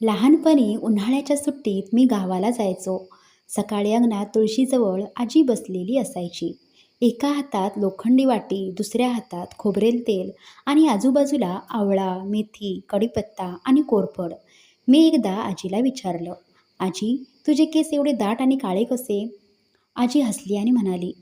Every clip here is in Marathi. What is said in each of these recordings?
लहानपणी उन्हाळ्याच्या सुट्टीत मी गावाला जायचो. सकाळी अंगणात तुळशीजवळ आजी बसलेली असायची. एका हातात लोखंडी वाटी, दुसऱ्या हातात खोबरेल तेल आणि आजूबाजूला आवळा, मेथी, कढीपत्ता आणि कोरफड. मी एकदा आजीला विचारलं, "आजी, तुझे केस एवढे दाट आणि काळे कसे?" आजी हसली आणि म्हणाली,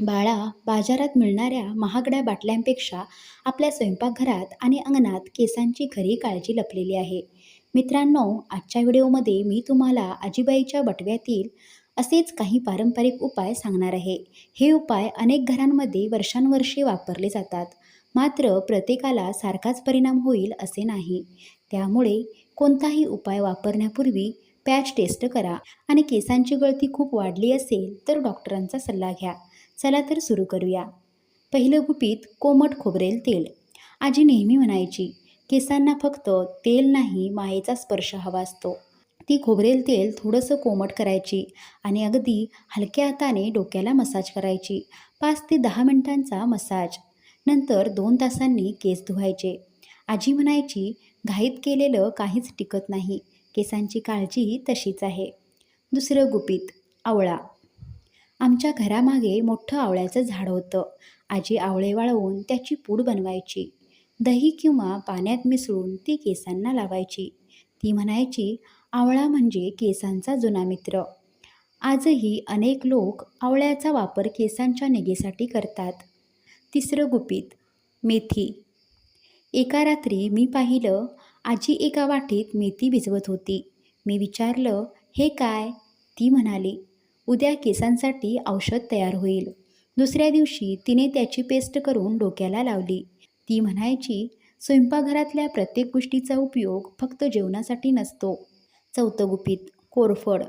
"बाळा, बाजारात मिळणाऱ्या महागड्या बाटल्यांपेक्षा आपल्या स्वयंपाकघरात आणि अंगणात केसांची खरी काळजी लपलेली आहे." मित्रांनो, आजच्या व्हिडिओमध्ये मी तुम्हाला आजीबाईच्या बटव्यातील असेच काही पारंपरिक उपाय सांगणार आहे. हे उपाय अनेक घरांमध्ये वर्षानुवर्षे वापरले जातात. मात्र प्रत्येकाला सारखाच परिणाम होईल असे नाही. त्यामुळे कोणताही उपाय वापरण्यापूर्वी पॅच टेस्ट करा आणि केसांची गळती खूप वाढली असेल तर डॉक्टरांचा सल्ला घ्या. चला तर सुरू करूया. पहिलं गुपित कोमट खोबरेल तेल. आजी नेहमी म्हणायची, केसांना फक्त तेल नाही, मायेचा स्पर्श हवा असतो. ती खोबरेल तेल थोडंसं कोमट करायची आणि अगदी हलक्या हाताने डोक्याला मसाज करायची. 5 ते 10 मिनिटांचा मसाज. नंतर 2 तासांनी केस धुवायचे. आजी म्हणायची, घाईत केलेलं काहीच टिकत नाही. केसांची काळजीही तशीच आहे. दुसरं गुपित आवळा. आमच्या घरामागे मोठं आवळ्याचं झाड होतं. आजी आवळे वाळवून त्याची पूड बनवायची. दही किंवा पाण्यात मिसळून ती केसांना लावायची. ती म्हणायची, आवळा म्हणजे केसांचा जुना मित्र. आजही अनेक लोक आवळ्याचा वापर केसांच्या निगेसाठी करतात. तिसरं गुपित मेथी. एका रात्री मी पाहिलं, आजी एका वाटीत मेथी भिजवत होती. मी विचारलं, "हे काय?" ती म्हणाली, "उद्या केसांसाठी औषध तयार होईल." दुसऱ्या दिवशी तिने त्याची पेस्ट करून डोक्याला लावली. ती म्हणायची, स्वयंपाकघरातल्या प्रत्येक गोष्टीचा उपयोग फक्त जेवणासाठी नसतो. चौथं गुपित कोरफड.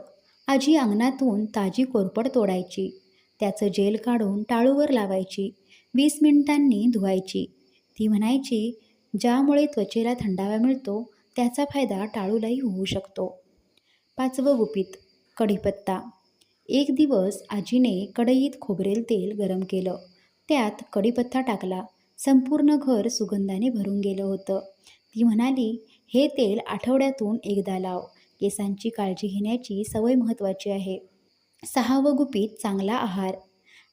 आजी अंगणातून ताजी कोरफड तोडायची. त्याचं जेल काढून टाळूवर लावायची. 20 मिनिटांनी धुवायची. ती म्हणायची, ज्यामुळे त्वचेला थंडावा मिळतो त्याचा फायदा टाळूलाही होऊ शकतो. पाचवं गुपित कढीपत्ता. एक दिवस आजीने कढईत खोबरेल तेल गरम केलं. त्यात कढीपत्ता टाकला. संपूर्ण घर सुगंधाने भरून गेलं होतं. ती म्हणाली, हे तेल आठवड्यातून एकदा लाव. केसांची काळजी घेण्याची सवय महत्त्वाची आहे. सहावं गुपित चांगला आहार.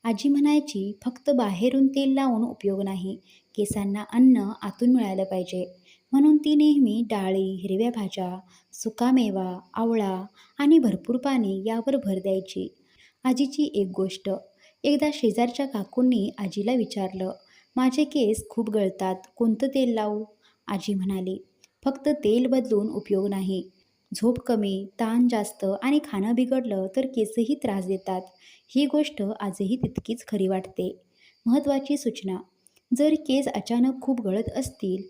आजी म्हणायची, फक्त बाहेरून तेल लावून उपयोग नाही. केसांना अन्न आतून मिळालं पाहिजे. म्हणून ती नेहमी डाळी, हिरव्या भाज्या, सुकामेवा, आवळा आणि भरपूर पाणी यावर भर द्यायची. आजीची एक गोष्ट. एकदा शेजारच्या काकूंनी आजीला विचारलं, माझे केस खूप गळतात, कोणतं तेल लावू? आजी म्हणाली, फक्त तेल बदलून उपयोग नाही. झोप कमी, ताण जास्त आणि खाणं बिघडलं तर केसही त्रास देतात. ही गोष्ट आजही तितकीच खरी वाटते. महत्त्वाची सूचना. जर केस अचानक खूप गळत असतील,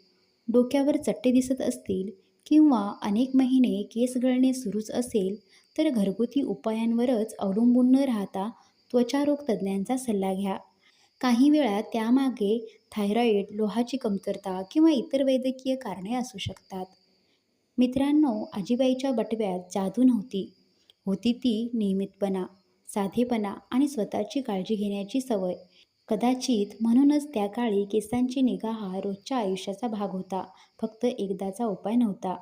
डोक्यावर चट्टे दिसत असतील किंवा अनेक महिने केस गळणे सुरूच असेल तर घरगुती उपायांवरच अवलंबून न राहता त्वचारोग तज्ज्ञांचा सल्ला घ्या. काही वेळा त्यामागे थायरॉईड, लोहाची कमतरता किंवा इतर वैद्यकीय कारणे असू शकतात. मित्रांनो, आजीबाईच्या बटव्यात जादू नव्हती. होती ती नियमितपणा, साधेपणा आणि स्वतःची काळजी घेण्याची सवय. कदाचित म्हणूनच त्या काळी केसांची निगा हा रोजच्या आयुष्याचा भाग होता, फक्त एकदाचा उपाय नव्हता.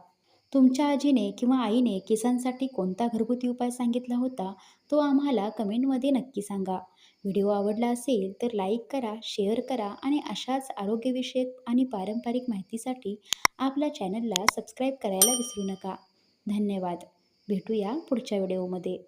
तुमच्या आजीने किंवा आईने केसांसाठी कोणता घरगुती उपाय सांगितला होता तो आम्हाला कमेंटमध्ये नक्की सांगा. व्हिडिओ आवडला असेल तर लाईक करा, शेअर करा आणि अशाच आरोग्यविषयक आणि पारंपरिक माहितीसाठी आपल्या चॅनलला सबस्क्राईब करायला विसरू नका. धन्यवाद. भेटूया पुढच्या व्हिडिओमध्ये.